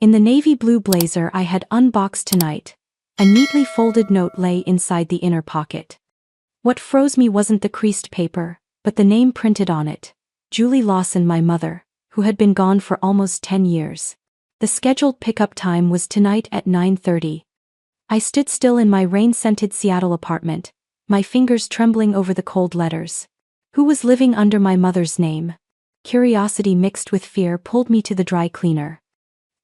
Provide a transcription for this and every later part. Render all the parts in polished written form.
In the navy blue blazer I had unboxed tonight, a neatly folded note lay inside the inner pocket. What froze me wasn't the creased paper, but the name printed on it. Julie Lawson, my mother, who had been gone for almost 10 years. The scheduled pickup time was tonight at 9:30. I stood still in my rain-scented Seattle apartment, my fingers trembling over the cold letters. Who was living under my mother's name? Curiosity mixed with fear pulled me to the dry cleaner.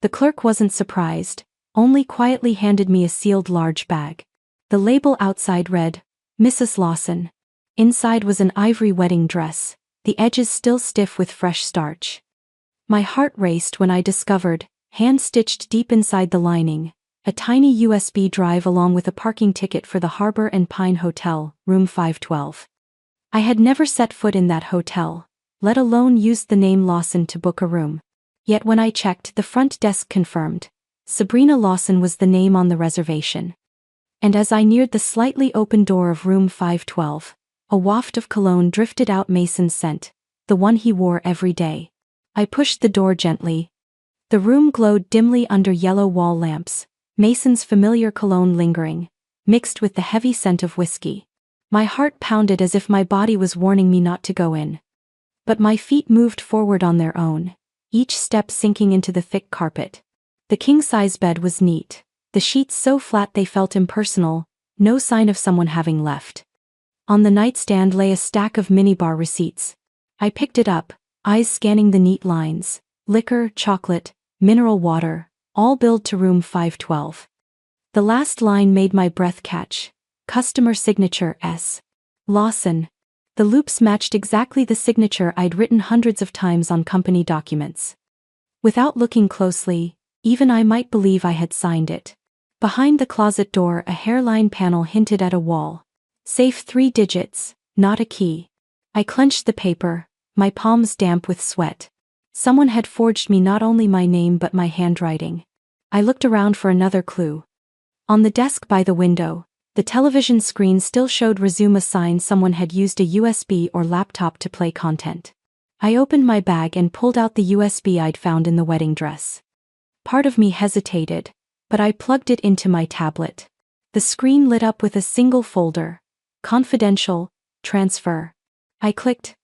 The clerk wasn't surprised, only quietly handed me a sealed large bag. The label outside read, Mrs. Lawson. Inside was an ivory wedding dress, the edges still stiff with fresh starch. My heart raced when I discovered, hand-stitched deep inside the lining, a tiny USB drive along with a parking ticket for the Harbor and Pine Hotel, room 512. I had never set foot in that hotel, let alone used the name Lawson to book a room. Yet when I checked, the front desk confirmed, Sabrina Lawson was the name on the reservation. And as I neared the slightly open door of room 512, a waft of cologne drifted out, Mason's scent, the one he wore every day. I pushed the door gently. The room glowed dimly under yellow wall lamps, Mason's familiar cologne lingering, mixed with the heavy scent of whiskey. My heart pounded as if my body was warning me not to go in. But my feet moved forward on their own, each step sinking into the thick carpet. The king-size bed was neat, the sheets so flat they felt impersonal, no sign of someone having left. On the nightstand lay a stack of minibar receipts. I picked it up, eyes scanning the neat lines, liquor, chocolate, mineral water, all billed to room 512. The last line made my breath catch. Customer signature S. Lawson. The loops matched exactly the signature I'd written hundreds of times on company documents. Without looking closely, even I might believe I had signed it. Behind the closet door a hairline panel hinted at a wall. Safe 3 digits, not a key. I clenched the paper, my palms damp with sweat. Someone had forged me not only my name but my handwriting. I looked around for another clue. On the desk by the window, the television screen still showed resume a sign. Someone had used a USB or laptop to play content. I opened my bag and pulled out the USB I'd found in the wedding dress. Part of me hesitated, but I plugged it into my tablet. The screen lit up with a single folder. Confidential, transfer. I clicked.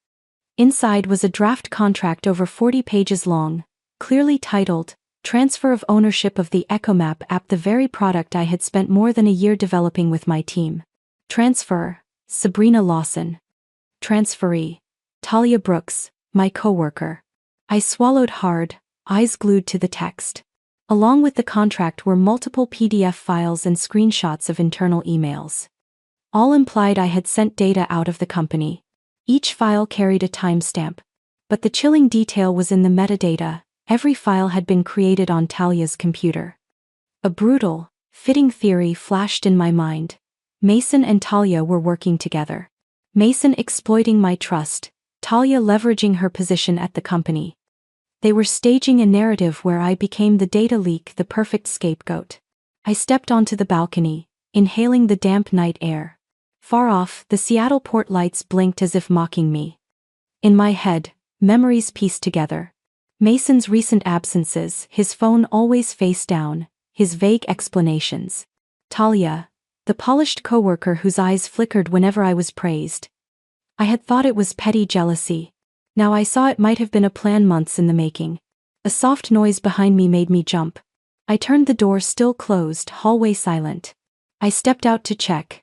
Inside was a draft contract over 40 pages long, clearly titled, Transfer of Ownership of the EchoMap app, the very product I had spent more than a year developing with my team. Transfer, Sabrina Lawson. Transferee, Talia Brooks, my coworker. I swallowed hard, eyes glued to the text. Along with the contract were multiple PDF files and screenshots of internal emails. All implied I had sent data out of the company. Each file carried a timestamp. But the chilling detail was in the metadata. Every file had been created on Talia's computer. A brutal, fitting theory flashed in my mind. Mason and Talia were working together. Mason exploiting my trust, Talia leveraging her position at the company. They were staging a narrative where I became the data leak, the perfect scapegoat. I stepped onto the balcony, inhaling the damp night air. Far off, the Seattle port lights blinked as if mocking me. In my head, memories pieced together. Mason's recent absences, his phone always face down, his vague explanations. Talia, the polished coworker whose eyes flickered whenever I was praised. I had thought it was petty jealousy. Now I saw it might have been a plan months in the making. A soft noise behind me made me jump. I turned, the door still closed, hallway silent. I stepped out to check.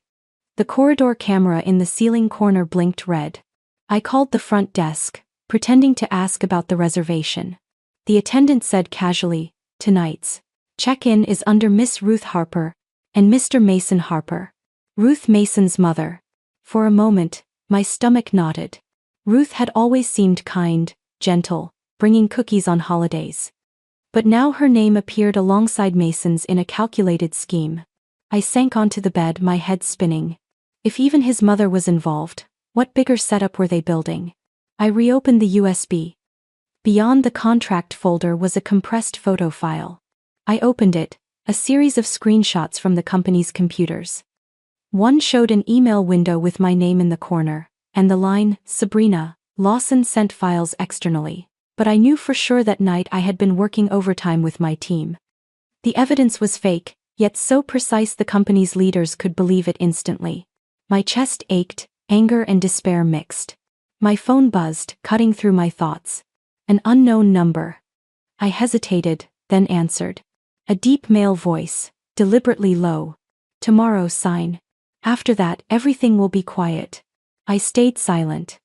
The corridor camera in the ceiling corner blinked red. I called the front desk, pretending to ask about the reservation. The attendant said casually, tonight's check-in is under Miss Ruth Harper and Mr. Mason Harper. Ruth, Mason's mother. For a moment, my stomach knotted. Ruth had always seemed kind, gentle, bringing cookies on holidays. But now her name appeared alongside Mason's in a calculated scheme. I sank onto the bed, my head spinning. If even his mother was involved, what bigger setup were they building? I reopened the USB. Beyond the contract folder was a compressed photo file. I opened it, a series of screenshots from the company's computers. One showed an email window with my name in the corner, and the line, Sabrina Lawson sent files externally. but I knew for sure that night I had been working overtime with my team. The evidence was fake, yet so precise the company's leaders could believe it instantly. My chest ached, anger and despair mixed. My phone buzzed, cutting through my thoughts. An unknown number. I hesitated, then answered. A deep male voice, deliberately low. Tomorrow, sign. After that, everything will be quiet. I stayed silent.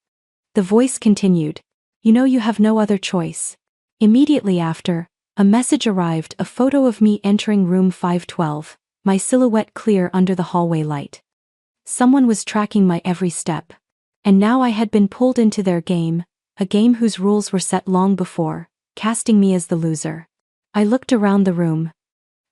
The voice continued. You know you have no other choice. Immediately after, a message arrived, a photo of me entering room 512, my silhouette clear under the hallway light. Someone was tracking my every step. And now I had been pulled into their game, a game whose rules were set long before, casting me as the loser. I looked around the room.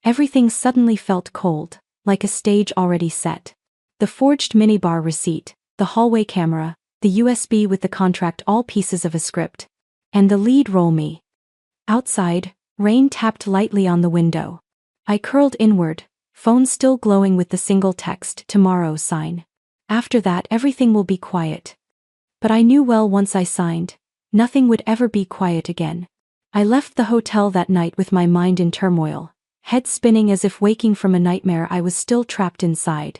Everything suddenly felt cold, like a stage already set. The forged minibar receipt, the hallway camera, the USB with the contract, all pieces of a script. And the lead role me. Outside, rain tapped lightly on the window. I curled inward, phone still glowing with the single text, tomorrow, sign. After that, everything will be quiet. But I knew well once I signed, nothing would ever be quiet again. I left the hotel that night with my mind in turmoil, head spinning as if waking from a nightmare I was still trapped inside.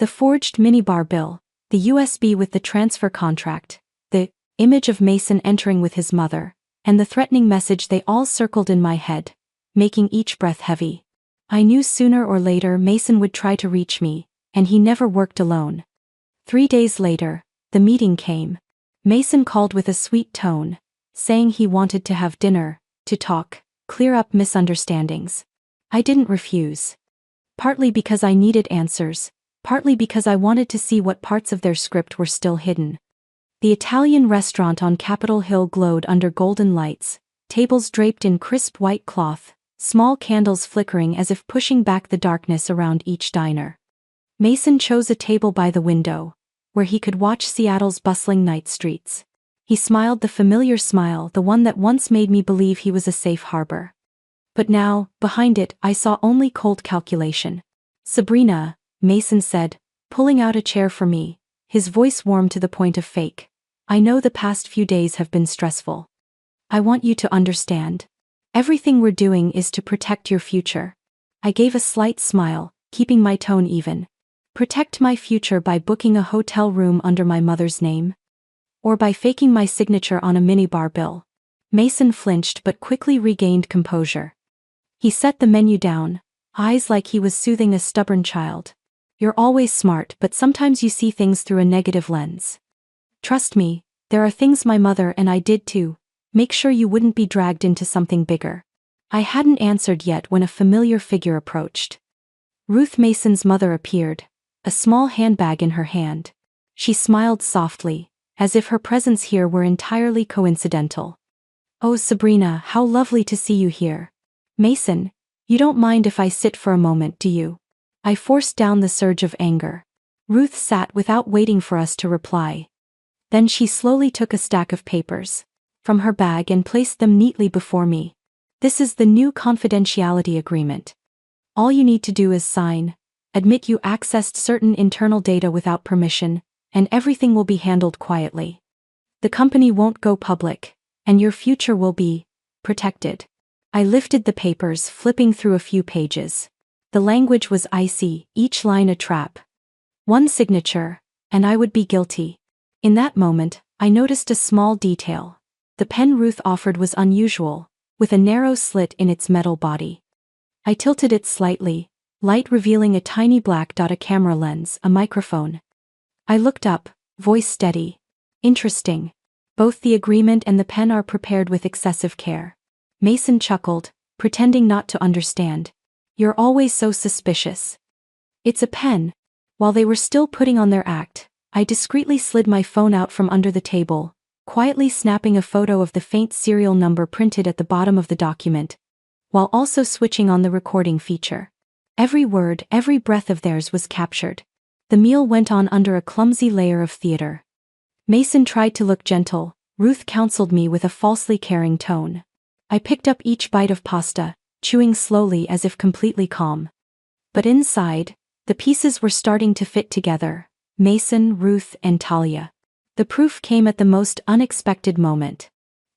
The forged minibar bill, the USB with the transfer contract, the image of Mason entering with his mother, and the threatening message, they all circled in my head, making each breath heavy. I knew sooner or later Mason would try to reach me, and he never worked alone. 3 days later, the meeting came. Mason called with a sweet tone, saying he wanted to have dinner, to talk, clear up misunderstandings. I didn't refuse. Partly because I needed answers, partly because I wanted to see what parts of their script were still hidden. The Italian restaurant on Capitol Hill glowed under golden lights, tables draped in crisp white cloth, small candles flickering as if pushing back the darkness around each diner. Mason chose a table by the window, where he could watch Seattle's bustling night streets. He smiled the familiar smile, the one that once made me believe he was a safe harbor. But now, behind it, I saw only cold calculation. Sabrina, Mason said, pulling out a chair for me, his voice warm to the point of fake. I know the past few days have been stressful. I want you to understand. Everything we're doing is to protect your future. I gave a slight smile, keeping my tone even. Protect my future by booking a hotel room under my mother's name? Or by faking my signature on a minibar bill? Mason flinched but quickly regained composure. He set the menu down, eyes like he was soothing a stubborn child. You're always smart, but sometimes you see things through a negative lens. Trust me, there are things my mother and I did too. Make sure you wouldn't be dragged into something bigger. I hadn't answered yet when a familiar figure approached. Ruth Mason's mother appeared, a small handbag in her hand. She smiled softly, as if her presence here were entirely coincidental. Oh, Sabrina, how lovely to see you here. Mason, you don't mind if I sit for a moment, do you? I forced down the surge of anger. Ruth sat without waiting for us to reply. Then she slowly took a stack of papers from her bag and placed them neatly before me. This is the new confidentiality agreement. All you need to do is sign, admit you accessed certain internal data without permission, and everything will be handled quietly. The company won't go public, and your future will be protected. I lifted the papers, flipping through a few pages. The language was icy, each line a trap. One signature, and I would be guilty. In that moment, I noticed a small detail. The pen Ruth offered was unusual, with a narrow slit in its metal body. I tilted it slightly, light revealing a tiny black dot, a camera lens, a microphone. I looked up, voice steady. Interesting. Both the agreement and the pen are prepared with excessive care. Mason chuckled, pretending not to understand. You're always so suspicious. It's a pen. While they were still putting on their act, I discreetly slid my phone out from under the table, quietly snapping a photo of the faint serial number printed at the bottom of the document, while also switching on the recording feature. Every word, every breath of theirs was captured. The meal went on under a clumsy layer of theater. Mason tried to look gentle, Ruth counseled me with a falsely caring tone. I picked up each bite of pasta, chewing slowly as if completely calm. But inside, the pieces were starting to fit together. Mason, Ruth, and Talia. The proof came at the most unexpected moment.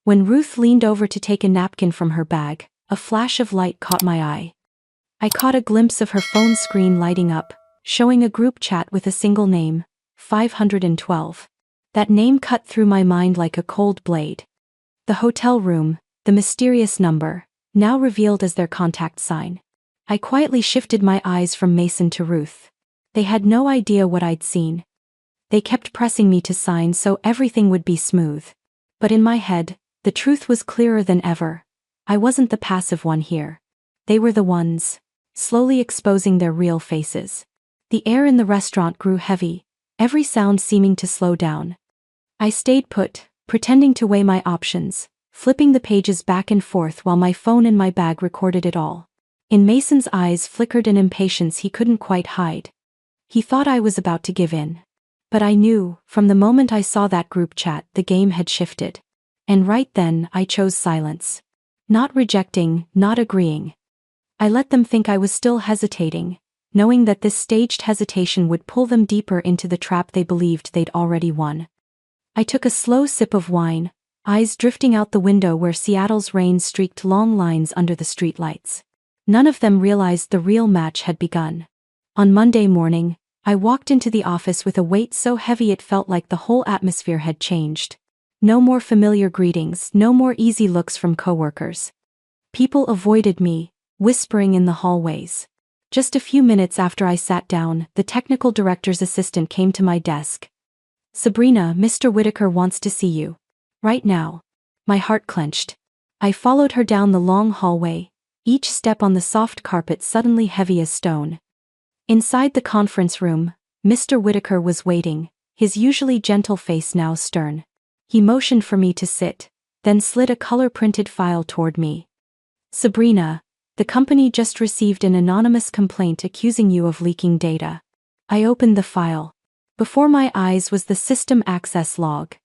When Ruth leaned over to take a napkin from her bag, a flash of light caught my eye. I caught a glimpse of her phone screen lighting up, showing a group chat with a single name, 512. That name cut through my mind like a cold blade. The hotel room, the mysterious number, now revealed as their contact sign. I quietly shifted my eyes from Mason to Ruth. They had no idea what I'd seen. They kept pressing me to sign so everything would be smooth. But in my head, the truth was clearer than ever. I wasn't the passive one here. They were the ones, slowly exposing their real faces. The air in the restaurant grew heavy, every sound seeming to slow down. I stayed put, pretending to weigh my options, flipping the pages back and forth while my phone in my bag recorded it all. In Mason's eyes flickered an impatience he couldn't quite hide. He thought I was about to give in. But I knew, from the moment I saw that group chat, the game had shifted. And right then, I chose silence. Not rejecting, not agreeing. I let them think I was still hesitating, knowing that this staged hesitation would pull them deeper into the trap they believed they'd already won. I took a slow sip of wine, eyes drifting out the window where Seattle's rain streaked long lines under the streetlights. None of them realized the real match had begun. On Monday morning, I walked into the office with a weight so heavy it felt like the whole atmosphere had changed. No more familiar greetings, no more easy looks from coworkers. People avoided me, whispering in the hallways. Just a few minutes after I sat down, the technical director's assistant came to my desk. "Sabrina, Mr. Whitaker wants to see you. Right now." My heart clenched. I followed her down the long hallway, each step on the soft carpet suddenly heavy as stone. Inside the conference room, Mr. Whitaker was waiting, his usually gentle face now stern. He motioned for me to sit, then slid a color-printed file toward me. "Sabrina, the company just received an anonymous complaint accusing you of leaking data." I opened the file. Before my eyes was the system access log.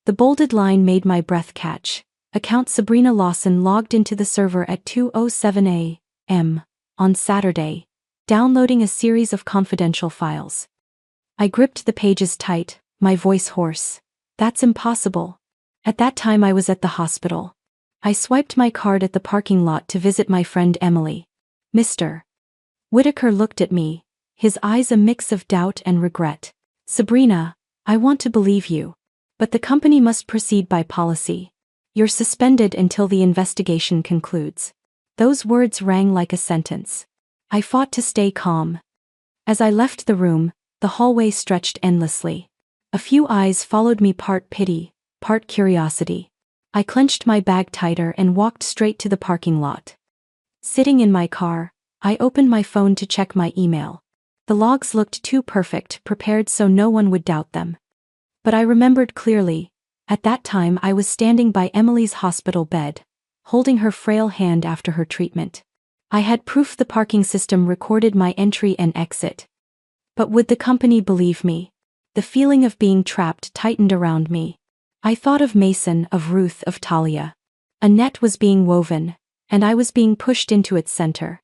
The bolded line made my breath catch. Account Sabrina Lawson logged into the server at 2:07 a.m. on Saturday, downloading a series of confidential files. I gripped the pages tight, my voice hoarse. "That's impossible." At that time I was at the hospital. I swiped my card at the parking lot to visit my friend Emily. Mr. Whitaker looked at me, his eyes a mix of doubt and regret. "Sabrina, I want to believe you. But the company must proceed by policy. You're suspended until the investigation concludes." Those words rang like a sentence. I fought to stay calm. As I left the room, the hallway stretched endlessly. A few eyes followed me, part pity, part curiosity. I clenched my bag tighter and walked straight to the parking lot. Sitting in my car, I opened my phone to check my email. The logs looked too perfect, prepared so no one would doubt them. But I remembered clearly, at that time I was standing by Emily's hospital bed, holding her frail hand after her treatment. I had proof the parking system recorded my entry and exit. But would the company believe me? The feeling of being trapped tightened around me. I thought of Mason, of Ruth, of Talia. A net was being woven, and I was being pushed into its center.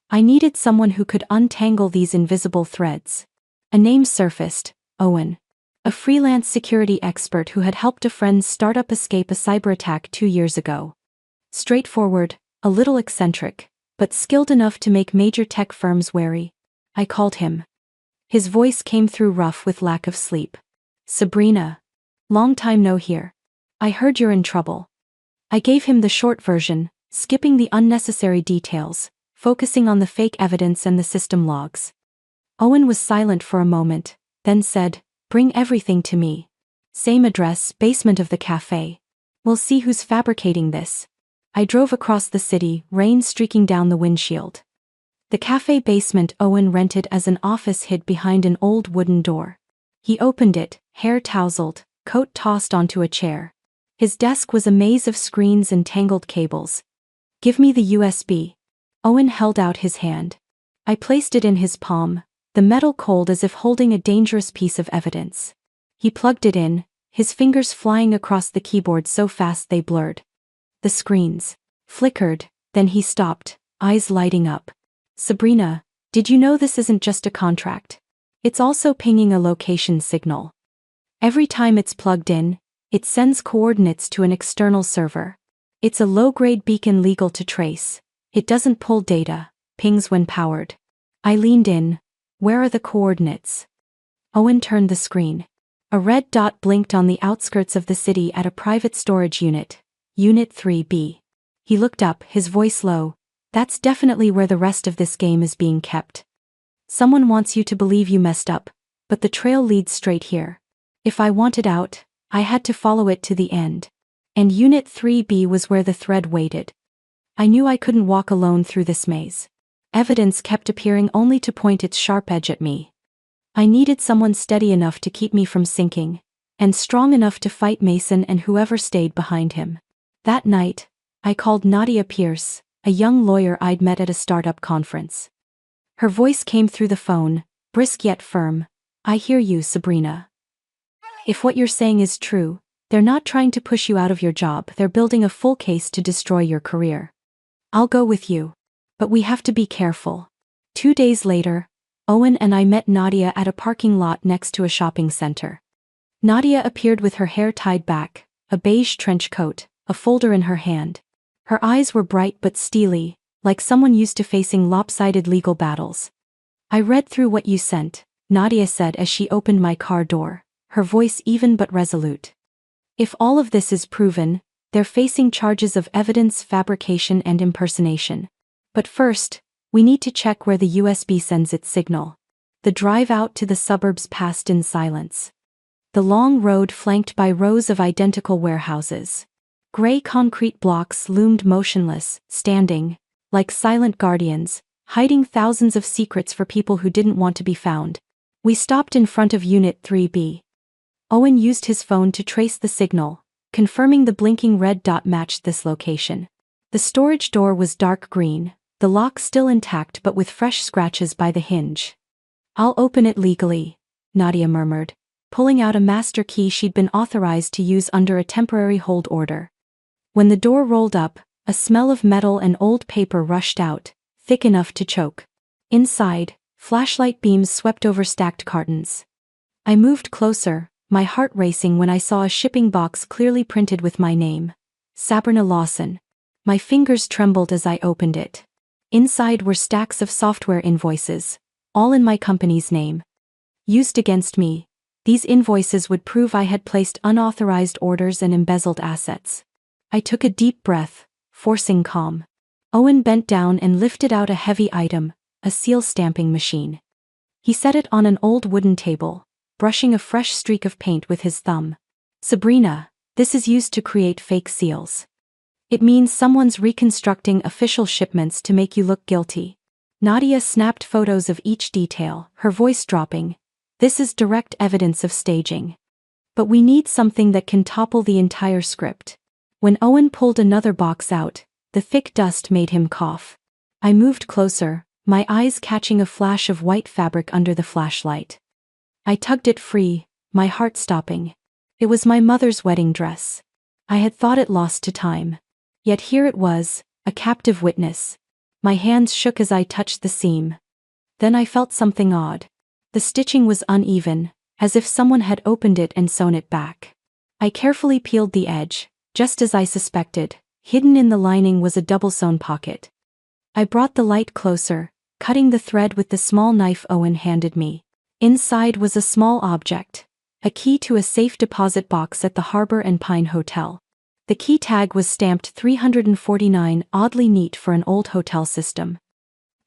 I needed someone who could untangle these invisible threads. A name surfaced: Owen. A freelance security expert who had helped a friend's startup escape a cyberattack 2 years ago. Straightforward, a little eccentric, but skilled enough to make major tech firms wary. I called him. His voice came through rough with lack of sleep. "Sabrina. Long time no hear. I heard you're in trouble." I gave him the short version, skipping the unnecessary details, focusing on the fake evidence and the system logs. Owen was silent for a moment, then said, "Bring everything to me. Same address, basement of the cafe. We'll see who's fabricating this." I drove across the city, rain streaking down the windshield. The cafe basement Owen rented as an office hid behind an old wooden door. He opened it, hair tousled, coat tossed onto a chair. His desk was a maze of screens and tangled cables. "Give me the USB." Owen held out his hand. I placed it in his palm, the metal cold as if holding a dangerous piece of evidence. He plugged it in, his fingers flying across the keyboard so fast they blurred. The screens flickered, then he stopped, eyes lighting up. "Sabrina, did you know this isn't just a contract? It's also pinging a location signal. Every time it's plugged in, It sends coordinates to an external server. It's a low-grade beacon legal to trace. It doesn't pull data, pings when powered. I leaned in. Where are the coordinates? Owen turned the screen. A red dot blinked on the outskirts of the city at a private storage unit. Unit 3B. He looked up, his voice low. That's definitely where the rest of this game is being kept. Someone wants you to believe you messed up, but the trail leads straight here. If I wanted out, I had to follow it to the end. And Unit 3B was where the thread waited. I knew I couldn't walk alone through this maze. Evidence kept appearing only to point its sharp edge at me. I needed someone steady enough to keep me from sinking, and strong enough to fight Mason and whoever stayed behind him. That night, I called Nadia Pierce, a young lawyer I'd met at a startup conference. Her voice came through the phone, brisk yet firm. I hear you, Sabrina. If what you're saying is true, they're not trying to push you out of your job, they're building a full case to destroy your career. I'll go with you. But we have to be careful. 2 days later, Owen and I met Nadia at a parking lot next to a shopping center. Nadia appeared with her hair tied back, a beige trench coat, a folder in her hand. Her eyes were bright but steely, like someone used to facing lopsided legal battles. I read through what you sent, Nadia said as she opened my car door, her voice even but resolute. If all of this is proven, they're facing charges of evidence fabrication and impersonation. But first, we need to check where the USB sends its signal. The drive out to the suburbs passed in silence. The long road flanked by rows of identical warehouses. Gray concrete blocks loomed motionless, standing, like silent guardians, hiding thousands of secrets for people who didn't want to be found. We stopped in front of Unit 3B. Owen used his phone to trace the signal, confirming the blinking red dot matched this location. The storage door was dark green, the lock still intact but with fresh scratches by the hinge. I'll open it legally, Nadia murmured, pulling out a master key she'd been authorized to use under a temporary hold order. When the door rolled up, a smell of metal and old paper rushed out, thick enough to choke. Inside, flashlight beams swept over stacked cartons. I moved closer, my heart racing when I saw a shipping box clearly printed with my name. Sabrina Lawson. My fingers trembled as I opened it. Inside were stacks of software invoices, all in my company's name. Used against me, these invoices would prove I had placed unauthorized orders and embezzled assets. I took a deep breath, forcing calm. Owen bent down and lifted out a heavy item, a seal stamping machine. He set it on an old wooden table, brushing a fresh streak of paint with his thumb. Sabrina, this is used to create fake seals. It means someone's reconstructing official shipments to make you look guilty. Nadia snapped photos of each detail, her voice dropping. This is direct evidence of staging. But we need something that can topple the entire script. When Owen pulled another box out, the thick dust made him cough. I moved closer, my eyes catching a flash of white fabric under the flashlight. I tugged it free, my heart stopping. It was my mother's wedding dress. I had thought it lost to time. Yet here it was, a captive witness. My hands shook as I touched the seam. Then I felt something odd. The stitching was uneven, as if someone had opened it and sewn it back. I carefully peeled the edge, just as I suspected. Hidden in the lining was a double-sewn pocket. I brought the light closer, cutting the thread with the small knife Owen handed me. Inside was a small object, a key to a safe deposit box at the Harbor and Pine Hotel. The key tag was stamped 349, oddly neat for an old hotel system.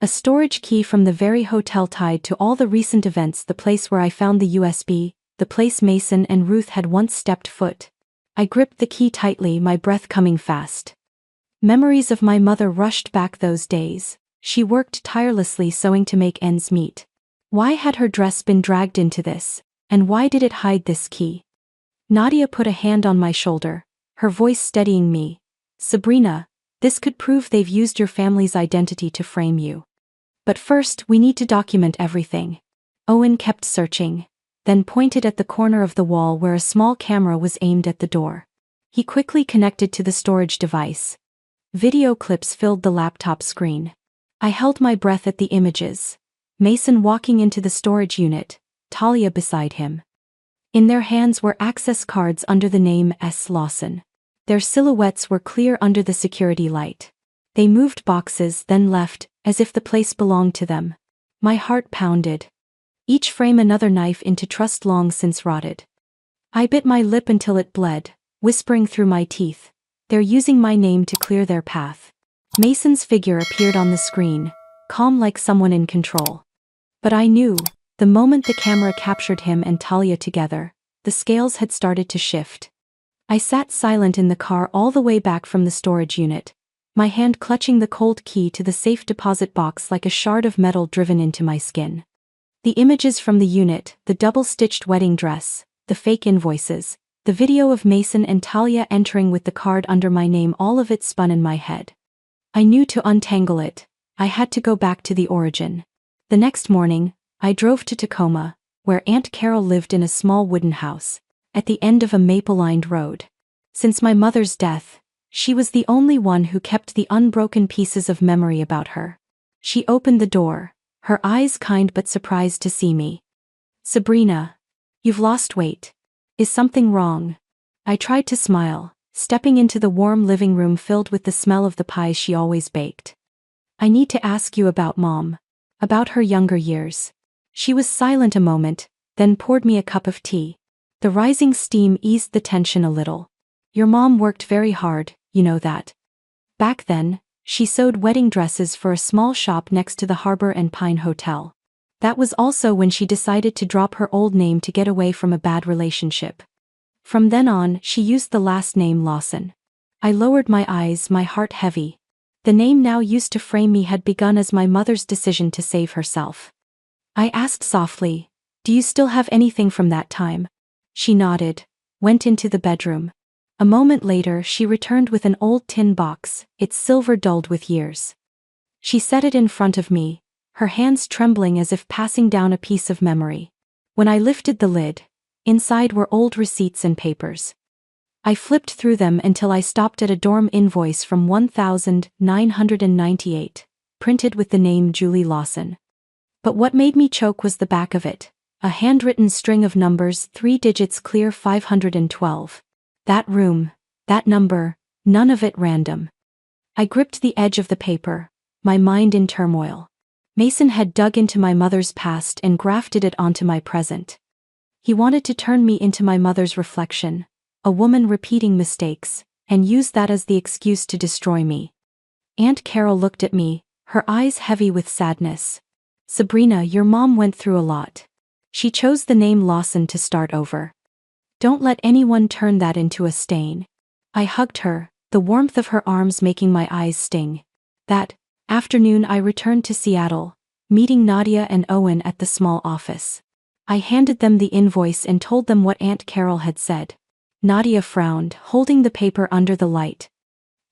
A storage key from the very hotel tied to all the recent events, the place where I found the USB, the place Mason and Ruth had once stepped foot. I gripped the key tightly, my breath coming fast. Memories of my mother rushed back those days. She worked tirelessly sewing to make ends meet. Why had her dress been dragged into this, and why did it hide this key? Nadia put a hand on my shoulder, her voice steadying me. Sabrina, this could prove they've used your family's identity to frame you. But first, we need to document everything. Owen kept searching, then pointed at the corner of the wall where a small camera was aimed at the door. He quickly connected to the storage device. Video clips filled the laptop screen. I held my breath at the images. Mason walking into the storage unit, Talia beside him. In their hands were access cards under the name S. Lawson. Their silhouettes were clear under the security light. They moved boxes, then left, as if the place belonged to them. My heart pounded. Each frame another knife into trust long since rotted. I bit my lip until it bled, whispering through my teeth, "They're using my name to clear their path." Mason's figure appeared on the screen, calm like someone in control. But I knew, the moment the camera captured him and Talia together, the scales had started to shift. I sat silent in the car all the way back from the storage unit, my hand clutching the cold key to the safe deposit box like a shard of metal driven into my skin. The images from the unit, the double-stitched wedding dress, the fake invoices, the video of Mason and Talia entering with the card under my name, all of it spun in my head. I knew to untangle it, I had to go back to the origin. The next morning, I drove to Tacoma, where Aunt Carol lived in a small wooden house, at the end of a maple-lined road. Since my mother's death, she was the only one who kept the unbroken pieces of memory about her. She opened the door, her eyes kind but surprised to see me. "Sabrina, you've lost weight. Is something wrong?" I tried to smile, stepping into the warm living room filled with the smell of the pies she always baked. "I need to ask you about Mom. About her younger years." She was silent a moment, then poured me a cup of tea. The rising steam eased the tension a little. "Your mom worked very hard, you know that. Back then, she sewed wedding dresses for a small shop next to the Harbor and Pine Hotel. That was also when she decided to drop her old name to get away from a bad relationship. From then on, she used the last name Lawson." I lowered my eyes, my heart heavy. The name now used to frame me had begun as my mother's decision to save herself. I asked softly, "Do you still have anything from that time?" She nodded, went into the bedroom. A moment later she returned with an old tin box, its silver dulled with years. She set it in front of me, her hands trembling as if passing down a piece of memory. When I lifted the lid, inside were old receipts and papers. I flipped through them until I stopped at a dorm invoice from 1998, printed with the name Julie Lawson. But what made me choke was the back of it, a handwritten string of numbers, 3 digits clear, 512. That room, that number, none of it random. I gripped the edge of the paper, my mind in turmoil. Mason had dug into my mother's past and grafted it onto my present. He wanted to turn me into my mother's reflection, a woman repeating mistakes, and use that as the excuse to destroy me. Aunt Carol looked at me, her eyes heavy with sadness. "Sabrina, your mom went through a lot. She chose the name Lawson to start over. Don't let anyone turn that into a stain." I hugged her, the warmth of her arms making my eyes sting. That afternoon I returned to Seattle, meeting Nadia and Owen at the small office. I handed them the invoice and told them what Aunt Carol had said. Nadia frowned, holding the paper under the light.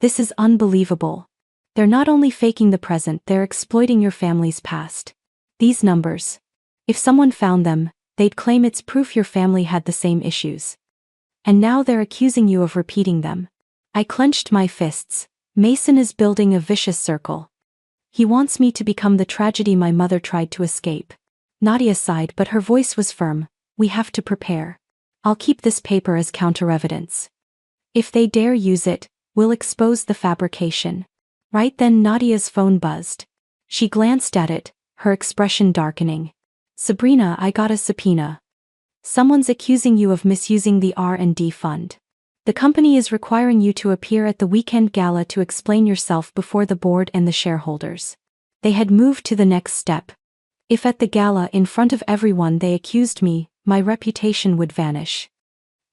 "This is unbelievable. They're not only faking the present, they're exploiting your family's past. These numbers. If someone found them, they'd claim it's proof your family had the same issues. And now they're accusing you of repeating them." I clenched my fists. Mason is building a vicious circle. He wants me to become the tragedy my mother tried to escape. Nadia sighed, but her voice was firm. "We have to prepare. I'll keep this paper as counter-evidence. If they dare use it, we'll expose the fabrication." Right then Nadia's phone buzzed. She glanced at it, her expression darkening. "Sabrina, I got a subpoena. Someone's accusing you of misusing the R&D fund. The company is requiring you to appear at the weekend gala to explain yourself before the board and the shareholders." They had moved to the next step. If at the gala in front of everyone they accused me, my reputation would vanish.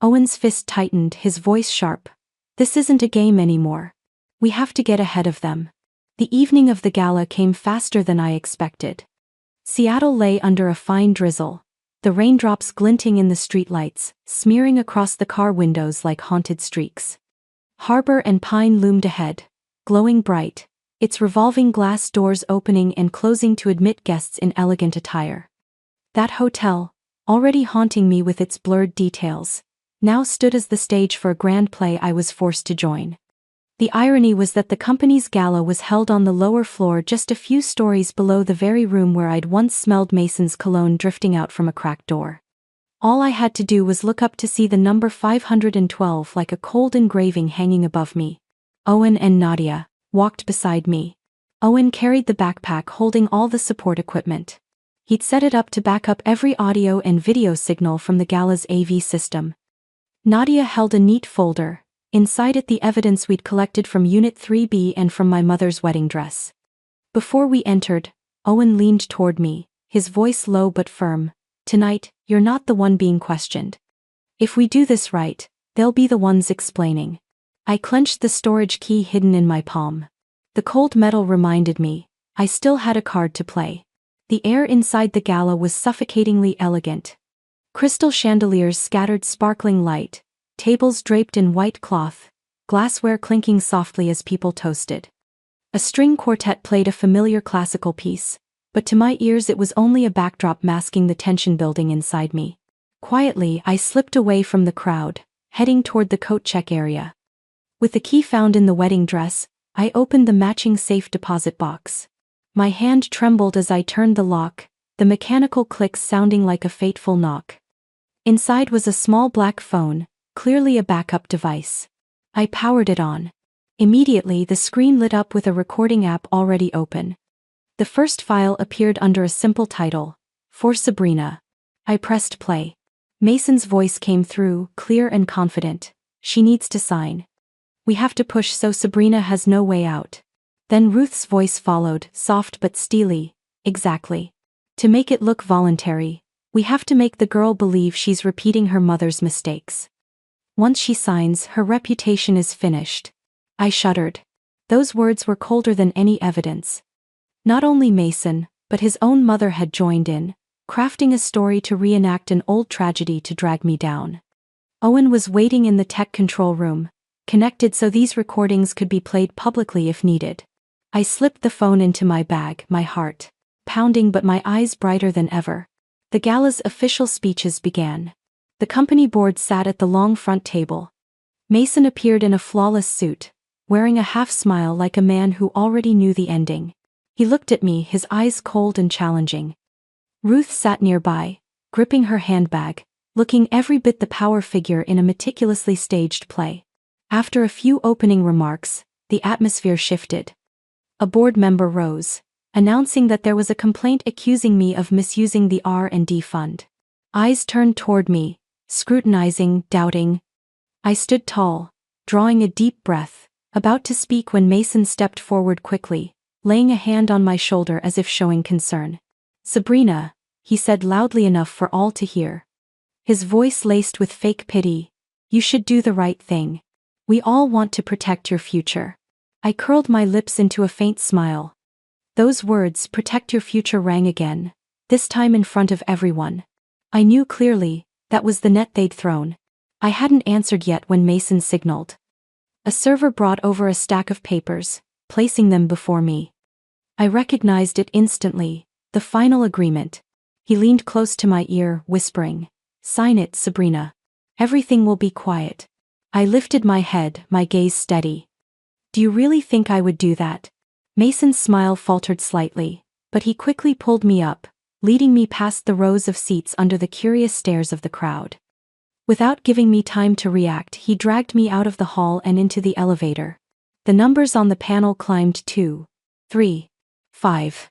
Owen's fist tightened, his voice sharp. "This isn't a game anymore. We have to get ahead of them." The evening of the gala came faster than I expected. Seattle lay under a fine drizzle, the raindrops glinting in the streetlights, smearing across the car windows like haunted streaks. Harbor and Pine loomed ahead, glowing bright, its revolving glass doors opening and closing to admit guests in elegant attire. That hotel, already haunting me with its blurred details, now stood as the stage for a grand play I was forced to join. The irony was that the company's gala was held on the lower floor, just a few stories below the very room where I'd once smelled Mason's cologne drifting out from a cracked door. All I had to do was look up to see the number 512 like a cold engraving hanging above me. Owen and Nadia walked beside me. Owen carried the backpack holding all the support equipment. He'd set it up to back up every audio and video signal from the gala's AV system. Nadia held a neat folder, inside it the evidence we'd collected from Unit 3B and from my mother's wedding dress. Before we entered, Owen leaned toward me, his voice low but firm. "Tonight, you're not the one being questioned. If we do this right, they'll be the ones explaining." I clenched the storage key hidden in my palm. The cold metal reminded me, I still had a card to play. The air inside the gala was suffocatingly elegant. Crystal chandeliers scattered sparkling light, tables draped in white cloth, glassware clinking softly as people toasted. A string quartet played a familiar classical piece, but to my ears it was only a backdrop masking the tension building inside me. Quietly, I slipped away from the crowd, heading toward the coat check area. With the key found in the wedding dress, I opened the matching safe deposit box. My hand trembled as I turned the lock, the mechanical clicks sounding like a fateful knock. Inside was a small black phone, clearly a backup device. I powered it on. Immediately, the screen lit up with a recording app already open. The first file appeared under a simple title, "For Sabrina." I pressed play. Mason's voice came through, clear and confident. "She needs to sign. We have to push so Sabrina has no way out." Then Ruth's voice followed, soft but steely. "Exactly. To make it look voluntary, we have to make the girl believe she's repeating her mother's mistakes. Once she signs, her reputation is finished." I shuddered. Those words were colder than any evidence. Not only Mason, but his own mother had joined in, crafting a story to reenact an old tragedy to drag me down. Owen was waiting in the tech control room, connected so these recordings could be played publicly if needed. I slipped the phone into my bag, my heart pounding but my eyes brighter than ever. The gala's official speeches began. The company board sat at the long front table. Mason appeared in a flawless suit, wearing a half-smile like a man who already knew the ending. He looked at me, his eyes cold and challenging. Ruth sat nearby, gripping her handbag, looking every bit the power figure in a meticulously staged play. After a few opening remarks, the atmosphere shifted. A board member rose, announcing that there was a complaint accusing me of misusing the R&D fund. Eyes turned toward me, scrutinizing, doubting. I stood tall, drawing a deep breath, about to speak when Mason stepped forward quickly, laying a hand on my shoulder as if showing concern. "Sabrina," he said loudly enough for all to hear. His voice laced with fake pity. "You should do the right thing. We all want to protect your future." I curled my lips into a faint smile. Those words, "protect your future," rang again, this time in front of everyone. I knew clearly, that was the net they'd thrown. I hadn't answered yet when Mason signaled. A server brought over a stack of papers, placing them before me. I recognized it instantly, the final agreement. He leaned close to my ear, whispering, "Sign it, Sabrina. Everything will be quiet." I lifted my head, my gaze steady. "Do you really think I would do that?" Mason's smile faltered slightly, but he quickly pulled me up, leading me past the rows of seats under the curious stares of the crowd. Without giving me time to react, he dragged me out of the hall and into the elevator. The numbers on the panel climbed 2, 3, 5.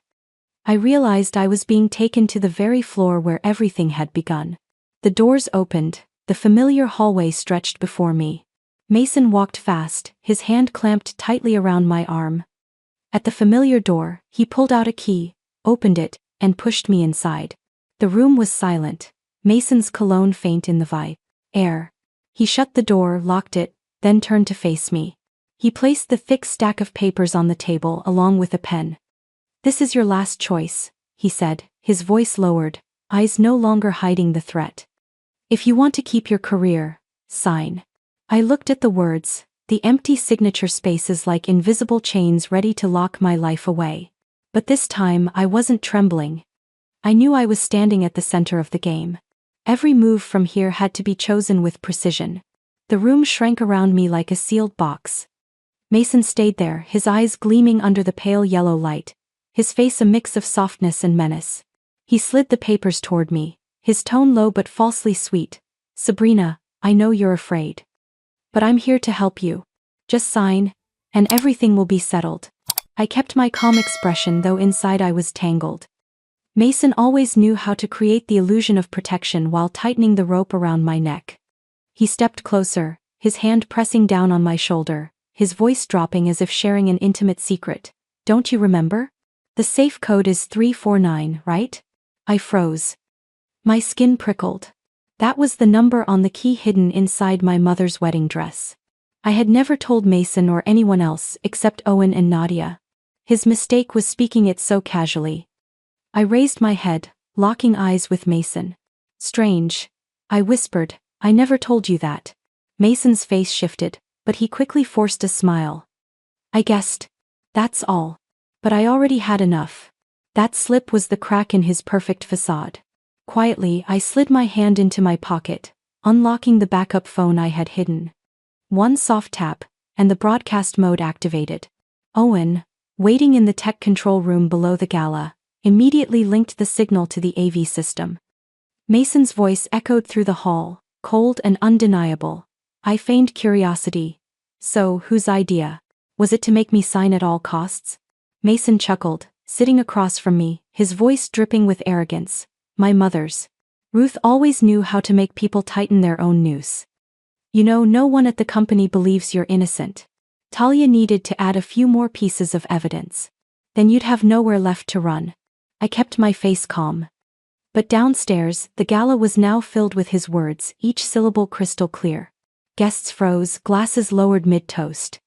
I realized I was being taken to the very floor where everything had begun. The doors opened, the familiar hallway stretched before me. Mason walked fast, his hand clamped tightly around my arm. At the familiar door, he pulled out a key, opened it, and pushed me inside. The room was silent, Mason's cologne faint in the air. He shut the door, locked it, then turned to face me. He placed the thick stack of papers on the table along with a pen. "This is your last choice," he said, his voice lowered, eyes no longer hiding the threat. "If you want to keep your career, sign." I looked at the words, the empty signature spaces like invisible chains ready to lock my life away. But this time I wasn't trembling. I knew I was standing at the center of the game. Every move from here had to be chosen with precision. The room shrank around me like a sealed box. Mason stayed there, his eyes gleaming under the pale yellow light, his face a mix of softness and menace. He slid the papers toward me, his tone low but falsely sweet. "Sabrina, I know you're afraid. But I'm here to help you. Just sign, and everything will be settled." I kept my calm expression though inside I was tangled. Mason always knew how to create the illusion of protection while tightening the rope around my neck. He stepped closer, his hand pressing down on my shoulder, his voice dropping as if sharing an intimate secret. "Don't you remember? The safe code is 349, right?" I froze. My skin prickled. That was the number on the key hidden inside my mother's wedding dress. I had never told Mason or anyone else except Owen and Nadia. His mistake was speaking it so casually. I raised my head, locking eyes with Mason. "Strange," I whispered, "I never told you that." Mason's face shifted, but he quickly forced a smile. "I guessed. That's all. But I already had enough." That slip was the crack in his perfect facade. Quietly, I slid my hand into my pocket, unlocking the backup phone I had hidden. One soft tap, and the broadcast mode activated. Owen, waiting in the tech control room below the gala, immediately linked the signal to the AV system. Mason's voice echoed through the hall, cold and undeniable. I feigned curiosity. "So, whose idea? Was it to make me sign at all costs?" Mason chuckled, sitting across from me, his voice dripping with arrogance. "My mother's. Ruth always knew how to make people tighten their own noose. You know, no one at the company believes you're innocent. Talia needed to add a few more pieces of evidence. Then you'd have nowhere left to run." I kept my face calm. But downstairs, the gala was now filled with his words, each syllable crystal clear. Guests froze, glasses lowered mid-toast.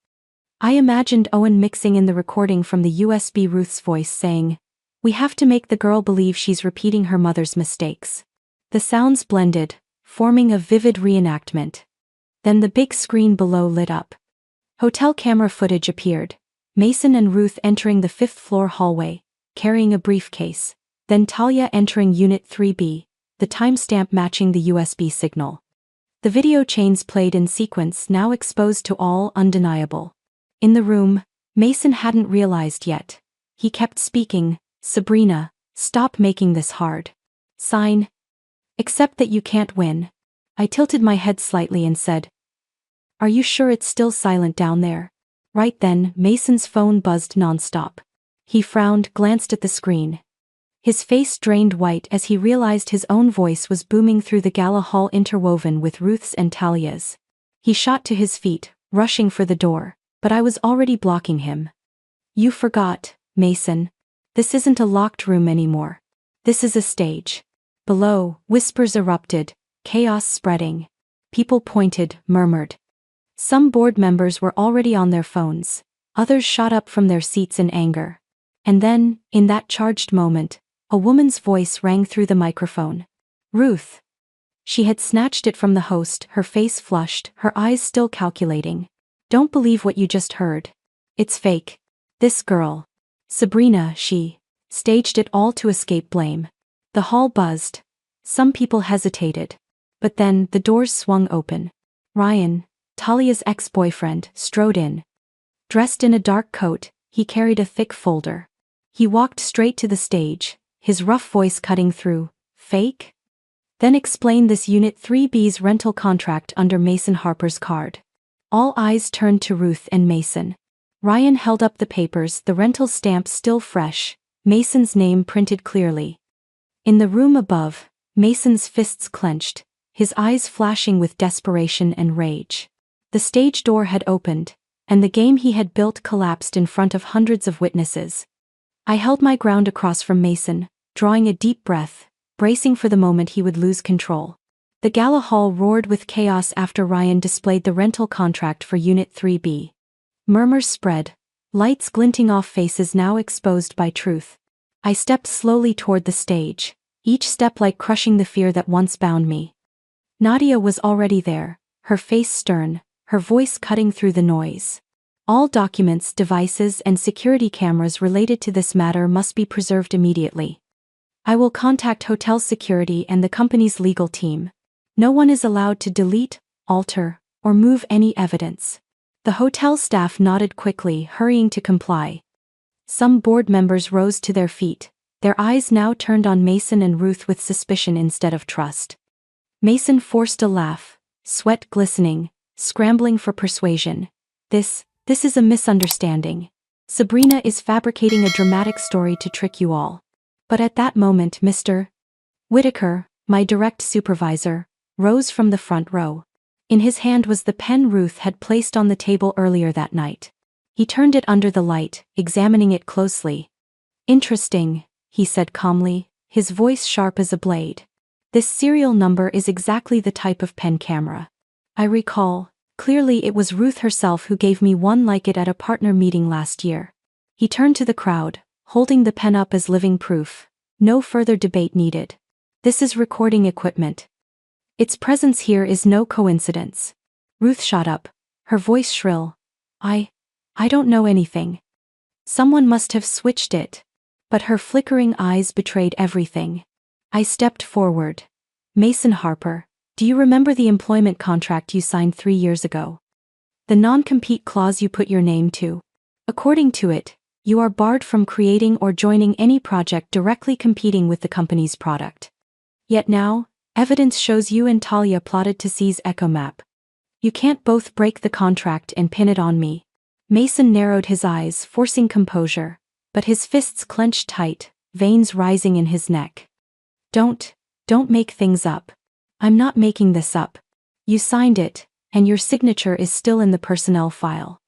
I imagined Owen mixing in the recording from the USB, Ruth's voice saying, "We have to make the girl believe she's repeating her mother's mistakes." The sounds blended, forming a vivid reenactment. Then the big screen below lit up. Hotel camera footage appeared. Mason and Ruth entering the fifth-floor hallway, carrying a briefcase. Then Talia entering Unit 3B, the timestamp matching the USB signal. The video chains played in sequence, now exposed to all, undeniable. In the room, Mason hadn't realized yet. He kept speaking. "Sabrina, stop making this hard. Sign. Except that you can't win." I tilted my head slightly and said, "Are you sure it's still silent down there?" Right then, Mason's phone buzzed nonstop. He frowned, glanced at the screen. His face drained white as he realized his own voice was booming through the gala hall, interwoven with Ruth's and Talia's. He shot to his feet, rushing for the door, but I was already blocking him. "You forgot, Mason. This isn't a locked room anymore. This is a stage." Below, whispers erupted, chaos spreading. People pointed, murmured. Some board members were already on their phones. Others shot up from their seats in anger. And then, in that charged moment, a woman's voice rang through the microphone. "Ruth." She had snatched it from the host, her face flushed, her eyes still calculating. "Don't believe what you just heard. It's fake. This girl, Sabrina, she staged it all to escape blame." The hall buzzed. Some people hesitated. But then, the doors swung open. Ryan, Talia's ex-boyfriend, strode in. Dressed in a dark coat, he carried a thick folder. He walked straight to the stage, his rough voice cutting through. "Fake? Then explain this Unit 3B's rental contract under Mason Harper's card." All eyes turned to Ruth and Mason. Ryan held up the papers, the rental stamp still fresh, Mason's name printed clearly. In the room above, Mason's fists clenched, his eyes flashing with desperation and rage. The stage door had opened, and the game he had built collapsed in front of hundreds of witnesses. I held my ground across from Mason, drawing a deep breath, bracing for the moment he would lose control. The gala hall roared with chaos after Ryan displayed the rental contract for Unit 3B. Murmurs spread, lights glinting off faces now exposed by truth. I stepped slowly toward the stage, each step like crushing the fear that once bound me. Nadia was already there, her face stern, her voice cutting through the noise. "All documents, devices, and security cameras related to this matter must be preserved immediately. I will contact hotel security and the company's legal team. No one is allowed to delete, alter, or move any evidence." The hotel staff nodded quickly, hurrying to comply. Some board members rose to their feet, their eyes now turned on Mason and Ruth with suspicion instead of trust. Mason forced a laugh, sweat glistening, scrambling for persuasion. This is a misunderstanding. Sabrina is fabricating a dramatic story to trick you all. But at that moment Mr. Whitaker, my direct supervisor, rose from the front row. In his hand was the pen Ruth had placed on the table earlier that night. He turned it under the light, examining it closely. "Interesting," he said calmly, his voice sharp as a blade. "This serial number is exactly the type of pen camera I recall. Clearly it was Ruth herself who gave me one like it at a partner meeting last year." He turned to the crowd, holding the pen up as living proof. "No further debate needed. This is recording equipment. Its presence here is no coincidence." Ruth shot up, her voice shrill. I don't know anything. Someone must have switched it." But her flickering eyes betrayed everything. I stepped forward. "Mason Harper, do you remember the employment contract you signed 3 years ago? The non-compete clause you put your name to? According to it, you are barred from creating or joining any project directly competing with the company's product. Yet now, evidence shows you and Talia plotted to seize EchoMap. You can't both break the contract and pin it on me." Mason narrowed his eyes, forcing composure, but his fists clenched tight, veins rising in his neck. Don't make things up. I'm not making this up. You signed it, and your signature is still in the personnel file.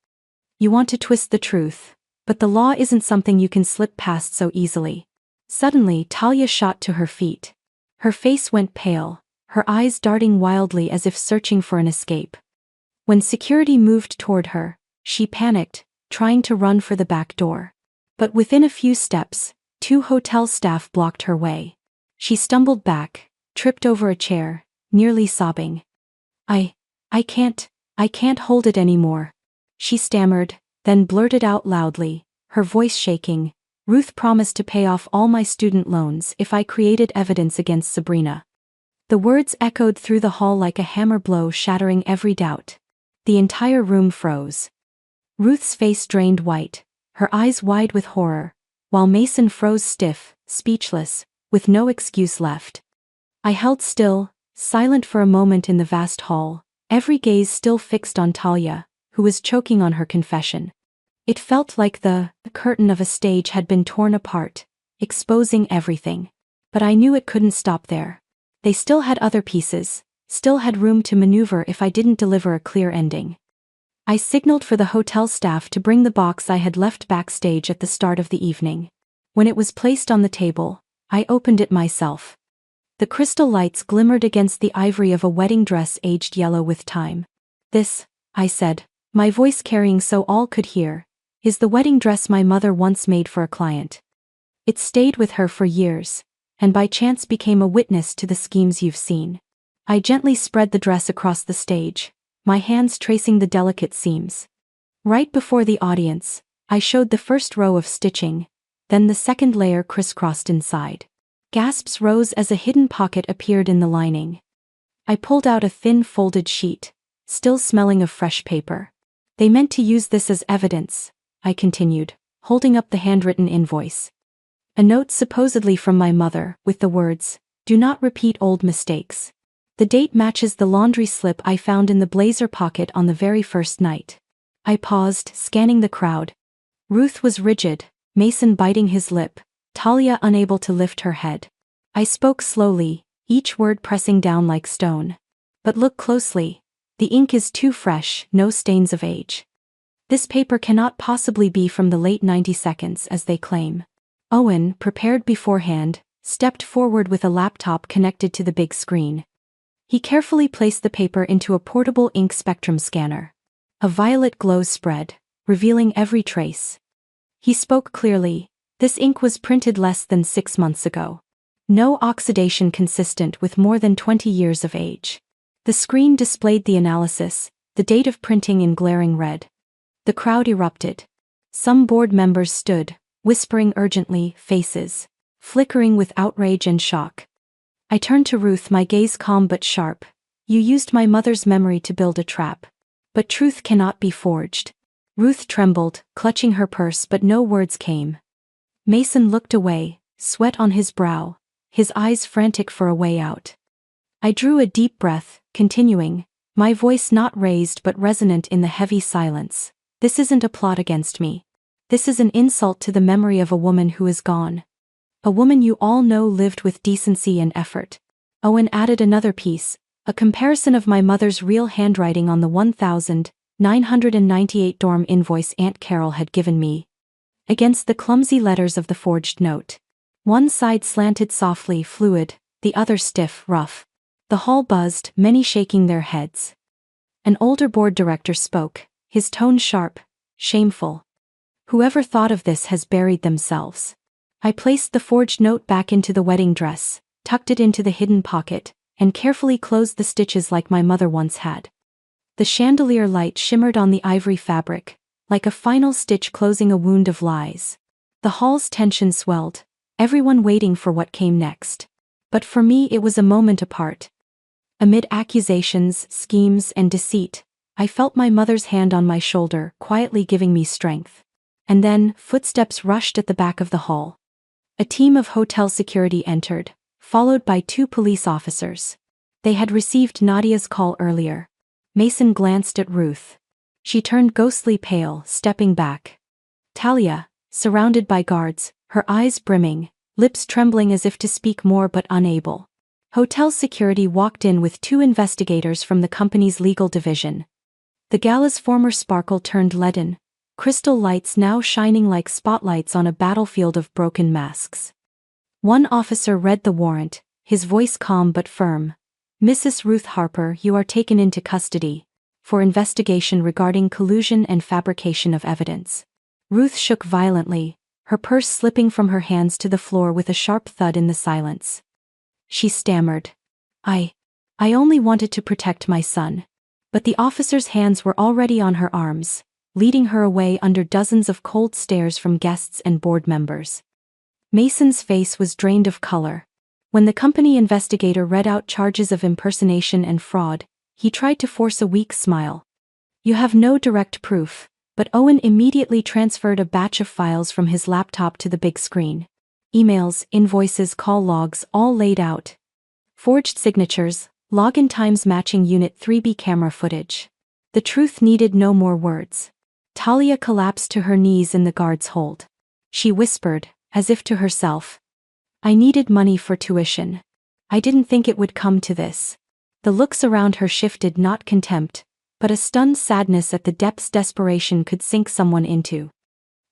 You want to twist the truth, but the law isn't something you can slip past so easily." Suddenly Talia shot to her feet. Her face went pale, her eyes darting wildly as if searching for an escape. When security moved toward her, she panicked, trying to run for the back door. But within a few steps, 2 hotel staff blocked her way. She stumbled back, tripped over a chair, nearly sobbing. I can't hold it anymore," she stammered, then blurted out loudly, her voice shaking. "Ruth promised to pay off all my student loans if I created evidence against Sabrina." The words echoed through the hall like a hammer blow, shattering every doubt. The entire room froze. Ruth's face drained white, her eyes wide with horror, while Mason froze stiff, speechless, with no excuse left. I held still, silent for a moment in the vast hall, every gaze still fixed on Talia, who was choking on her confession. It felt like the curtain of a stage had been torn apart, exposing everything. But I knew it couldn't stop there. They still had other pieces, still had room to maneuver if I didn't deliver a clear ending. I signaled for the hotel staff to bring the box I had left backstage at the start of the evening. When it was placed on the table, I opened it myself. The crystal lights glimmered against the ivory of a wedding dress aged yellow with time. "This," I said, my voice carrying so all could hear, "is the wedding dress my mother once made for a client. It stayed with her for years, and by chance became a witness to the schemes you've seen." I gently spread the dress across the stage, my hands tracing the delicate seams. Right before the audience, I showed the first row of stitching, then the second layer crisscrossed inside. Gasps rose as a hidden pocket appeared in the lining. I pulled out a thin folded sheet, still smelling of fresh paper. "They meant to use this as evidence," I continued, holding up the handwritten invoice. A note supposedly from my mother, with the words, "Do not repeat old mistakes." The date matches the laundry slip I found in the blazer pocket on the very first night. I paused, scanning the crowd. Ruth was rigid, Mason biting his lip, Talia unable to lift her head. I spoke slowly, each word pressing down like stone. "But look closely. The ink is too fresh, no stains of age. This paper cannot possibly be from the late 90s as they claim." Owen, prepared beforehand, stepped forward with a laptop connected to the big screen. He carefully placed the paper into a portable ink spectrum scanner. A violet glow spread, revealing every trace. He spoke clearly. "This ink was printed less than 6 months ago. No oxidation consistent with more than 20 years of age." The screen displayed the analysis, the date of printing in glaring red. The crowd erupted. Some board members stood, whispering urgently, faces flickering with outrage and shock. I turned to Ruth, my gaze calm but sharp. "You used my mother's memory to build a trap. But truth cannot be forged." Ruth trembled, clutching her purse, but no words came. Mason looked away, sweat on his brow, his eyes frantic for a way out. I drew a deep breath, continuing, my voice not raised but resonant in the heavy silence. This isn't a plot against me. This is an insult to the memory of a woman who is gone. A woman you all know lived with decency and effort. Owen added another piece, a comparison of my mother's real handwriting on the 1,998 dorm invoice Aunt Carol had given me, against the clumsy letters of the forged note. One side slanted softly, fluid, the other stiff, rough. The hall buzzed, many shaking their heads. An older board director spoke, his tone sharp, shameful. Whoever thought of this has buried themselves. I placed the forged note back into the wedding dress, tucked it into the hidden pocket, and carefully closed the stitches like my mother once had. The chandelier light shimmered on the ivory fabric, like a final stitch closing a wound of lies. The hall's tension swelled, everyone waiting for what came next. But for me it was a moment apart. Amid accusations, schemes, and deceit, I felt my mother's hand on my shoulder, quietly giving me strength. And then, footsteps rushed at the back of the hall. A team of hotel security entered, followed by 2 police officers. They had received Nadia's call earlier. Mason glanced at Ruth. She turned ghostly pale, stepping back. Talia, surrounded by guards, her eyes brimming, lips trembling as if to speak more but unable. Hotel security walked in with 2 investigators from the company's legal division. The gala's former sparkle turned leaden, crystal lights now shining like spotlights on a battlefield of broken masks. One officer read the warrant, his voice calm but firm. Mrs. Ruth Harper, you are taken into custody for investigation regarding collusion and fabrication of evidence. Ruth shook violently, her purse slipping from her hands to the floor with a sharp thud in the silence. She stammered. I only wanted to protect my son. But the officer's hands were already on her arms, leading her away under dozens of cold stares from guests and board members. Mason's face was drained of color. When the company investigator read out charges of impersonation and fraud, he tried to force a weak smile. You have no direct proof, but Owen immediately transferred a batch of files from his laptop to the big screen. Emails, invoices, call logs, all laid out. Forged signatures, login times matching Unit 3B camera footage. The truth needed no more words. Talia collapsed to her knees in the guard's hold. She whispered, as if to herself, I needed money for tuition. I didn't think it would come to this. The looks around her shifted, not contempt, but a stunned sadness at the depths desperation could sink someone into.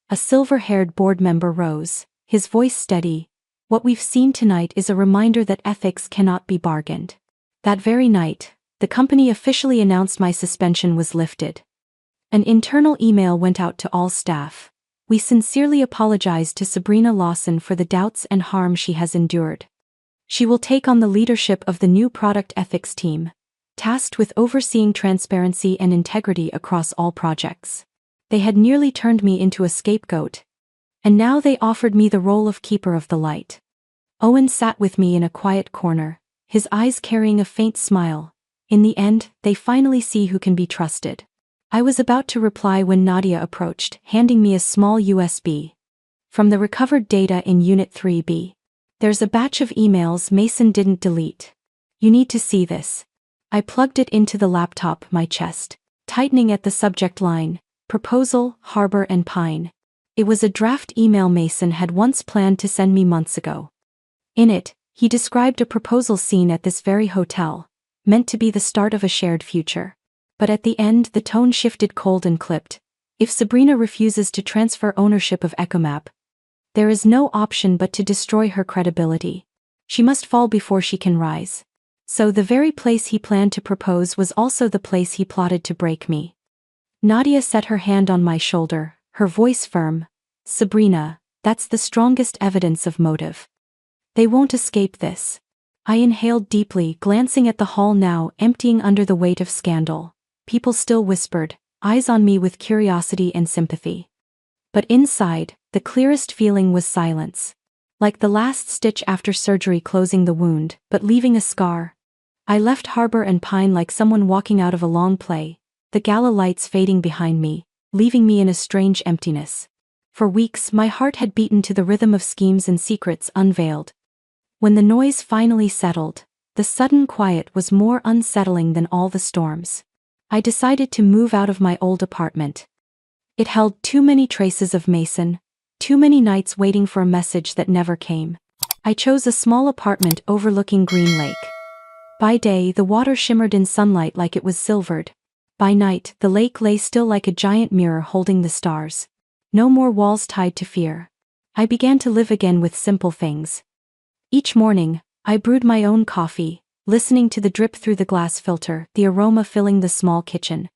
A silver-haired board member rose, his voice steady. What we've seen tonight is a reminder that ethics cannot be bargained. That very night, the company officially announced my suspension was lifted. An internal email went out to all staff. We sincerely apologize to Sabrina Lawson for the doubts and harm she has endured. She will take on the leadership of the new product ethics team, tasked with overseeing transparency and integrity across all projects. They had nearly turned me into a scapegoat, and now they offered me the role of keeper of the light. Owen sat with me in a quiet corner, his eyes carrying a faint smile. In the end, they finally see who can be trusted. I was about to reply when Nadia approached, handing me a small USB. From the recovered data in Unit 3B. There's a batch of emails Mason didn't delete. You need to see this. I plugged it into the laptop, my chest tightening at the subject line, Proposal, Harbor and Pine. It was a draft email Mason had once planned to send me months ago. In it, he described a proposal scene at this very hotel, meant to be the start of a shared future. But at the end the tone shifted, cold and clipped. If Sabrina refuses to transfer ownership of Ecomap, there is no option but to destroy her credibility. She must fall before she can rise. So the very place he planned to propose was also the place he plotted to break me. Nadia set her hand on my shoulder, her voice firm. Sabrina, that's the strongest evidence of motive. They won't escape this. I inhaled deeply, glancing at the hall now emptying under the weight of scandal. People still whispered, eyes on me with curiosity and sympathy. But inside, the clearest feeling was silence. Like the last stitch after surgery closing the wound, but leaving a scar. I left Harbor and Pine like someone walking out of a long play, the gala lights fading behind me, leaving me in a strange emptiness. For weeks, my heart had beaten to the rhythm of schemes and secrets unveiled. When the noise finally settled, the sudden quiet was more unsettling than all the storms. I decided to move out of my old apartment. It held too many traces of Mason, too many nights waiting for a message that never came. I chose a small apartment overlooking Green Lake. By day, the water shimmered in sunlight like it was silvered. By night, the lake lay still like a giant mirror holding the stars. No more walls tied to fear. I began to live again with simple things. Each morning, I brewed my own coffee, listening to the drip through the glass filter, the aroma filling the small kitchen.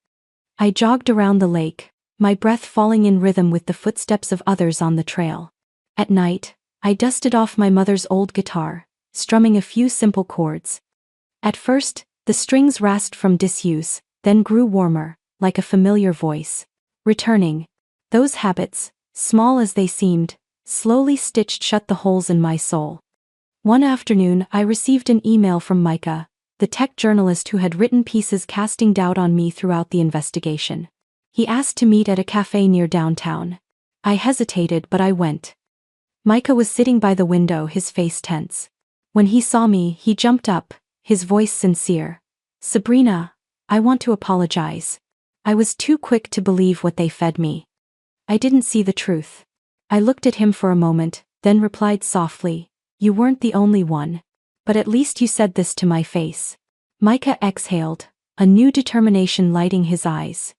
I jogged around the lake, my breath falling in rhythm with the footsteps of others on the trail. At night, I dusted off my mother's old guitar, strumming a few simple chords. At first, the strings rasped from disuse, then grew warmer, like a familiar voice. Returning. Those habits, small as they seemed, slowly stitched shut the holes in my soul. One afternoon, I received an email from Micah, the tech journalist who had written pieces casting doubt on me throughout the investigation. He asked to meet at a cafe near downtown. I hesitated, but I went. Micah was sitting by the window, his face tense. When he saw me, he jumped up, his voice sincere. "Sabrina, I want to apologize. I was too quick to believe what they fed me. I didn't see the truth." I looked at him for a moment, then replied softly, "You weren't the only one. But at least you said this to my face." Micah exhaled, a new determination lighting his eyes.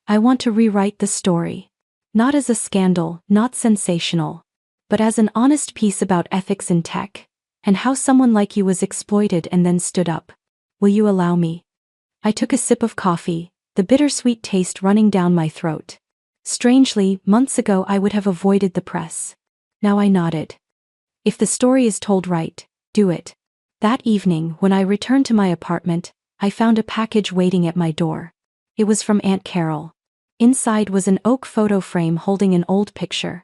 "I want to rewrite the story. Not as a scandal, not sensational, but as an honest piece about ethics in tech, and how someone like you was exploited and then stood up. Will you allow me?" I took a sip of coffee, the bittersweet taste running down my throat. Strangely, months ago I would have avoided the press. Now I nodded. If the story is told right, do it. That evening, when I returned to my apartment, I found a package waiting at my door. It was from Aunt Carol. Inside was an oak photo frame holding an old picture.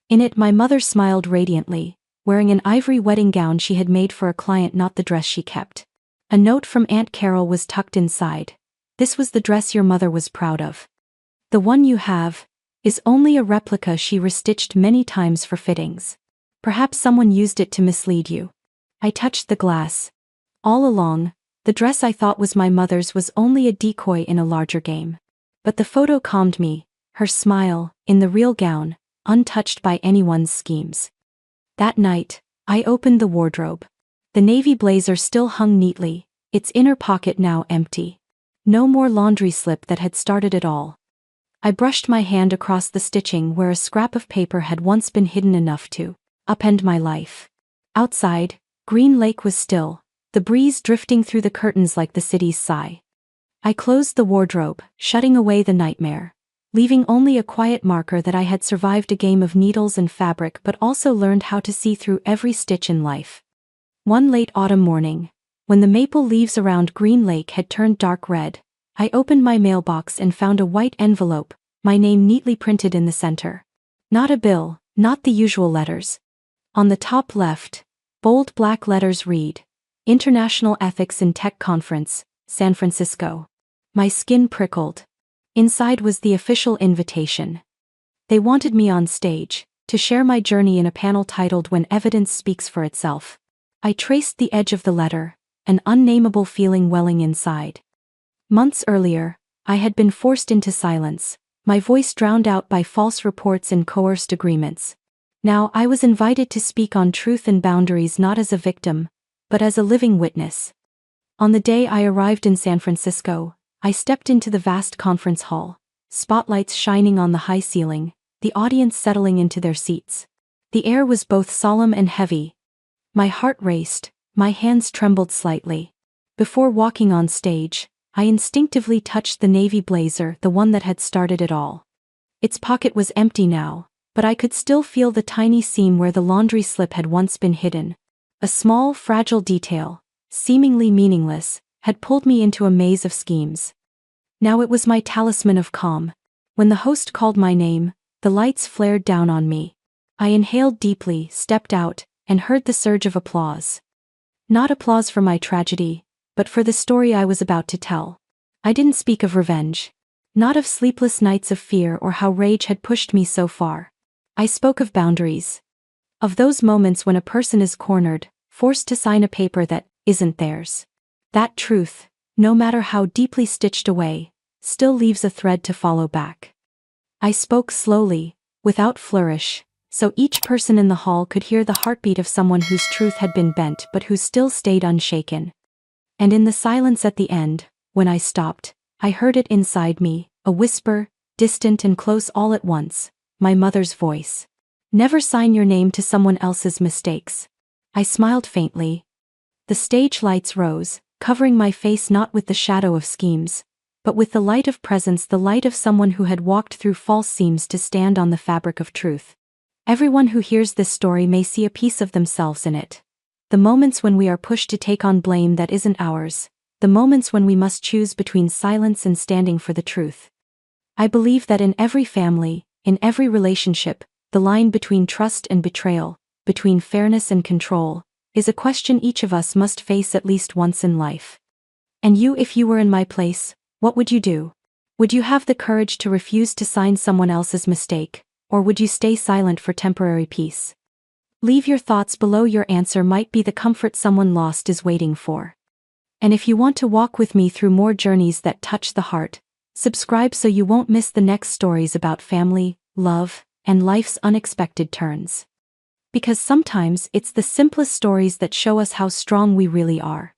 In it, my mother smiled radiantly, wearing an ivory wedding gown she had made for a client, not the dress she kept. A note from Aunt Carol was tucked inside. "This was the dress your mother was proud of. The one you have is only a replica she restitched many times for fittings. Perhaps someone used it to mislead you." I touched the glass. All along, the dress I thought was my mother's was only a decoy in a larger game. But the photo calmed me, her smile, in the real gown, untouched by anyone's schemes. That night, I opened the wardrobe. The navy blazer still hung neatly, its inner pocket now empty. No more laundry slip that had started it all. I brushed my hand across the stitching where a scrap of paper had once been hidden enough to upend my life. Outside, Green Lake was still, the breeze drifting through the curtains like the city's sigh. I closed the wardrobe, shutting away the nightmare, leaving only a quiet marker that I had survived a game of needles and fabric but also learned how to see through every stitch in life. One late autumn morning, when the maple leaves around Green Lake had turned dark red, I opened my mailbox and found a white envelope, my name neatly printed in the center. Not a bill, not the usual letters. On the top left, bold black letters read, "International Ethics in Tech Conference, San Francisco." My skin prickled. Inside was the official invitation. They wanted me on stage, to share my journey in a panel titled "When Evidence Speaks for Itself." I traced the edge of the letter, an unnameable feeling welling inside. Months earlier, I had been forced into silence, my voice drowned out by false reports and coerced agreements. Now I was invited to speak on truth and boundaries, not as a victim, but as a living witness. On the day I arrived in San Francisco, I stepped into the vast conference hall, spotlights shining on the high ceiling, the audience settling into their seats. The air was both solemn and heavy. My heart raced, my hands trembled slightly. Before walking on stage, I instinctively touched the navy blazer, the one that had started it all. Its pocket was empty now, but I could still feel the tiny seam where the laundry slip had once been hidden. A small, fragile detail, seemingly meaningless, had pulled me into a maze of schemes. Now it was my talisman of calm. When the host called my name, the lights flared down on me. I inhaled deeply, stepped out, and heard the surge of applause. Not applause for my tragedy, but for the story I was about to tell. I didn't speak of revenge. Not of sleepless nights of fear or how rage had pushed me so far. I spoke of boundaries. Of those moments when a person is cornered, forced to sign a paper that isn't theirs. That truth, no matter how deeply stitched away, still leaves a thread to follow back. I spoke slowly, without flourish, so each person in the hall could hear the heartbeat of someone whose truth had been bent but who still stayed unshaken. And in the silence at the end, when I stopped, I heard it inside me, a whisper, distant and close all at once, my mother's voice. Never sign your name to someone else's mistakes. I smiled faintly. The stage lights rose, covering my face not with the shadow of schemes, but with the light of presence, the light of someone who had walked through false seams to stand on the fabric of truth. Everyone who hears this story may see a piece of themselves in it. The moments when we are pushed to take on blame that isn't ours, the moments when we must choose between silence and standing for the truth. I believe that in every family, in every relationship, the line between trust and betrayal, between fairness and control, is a question each of us must face at least once in life. And you, if you were in my place, what would you do? Would you have the courage to refuse to sign someone else's mistake, or would you stay silent for temporary peace? Leave your thoughts below. Your answer might be the comfort someone lost is waiting for. And if you want to walk with me through more journeys that touch the heart, subscribe so you won't miss the next stories about family, love, and life's unexpected turns. Because sometimes it's the simplest stories that show us how strong we really are.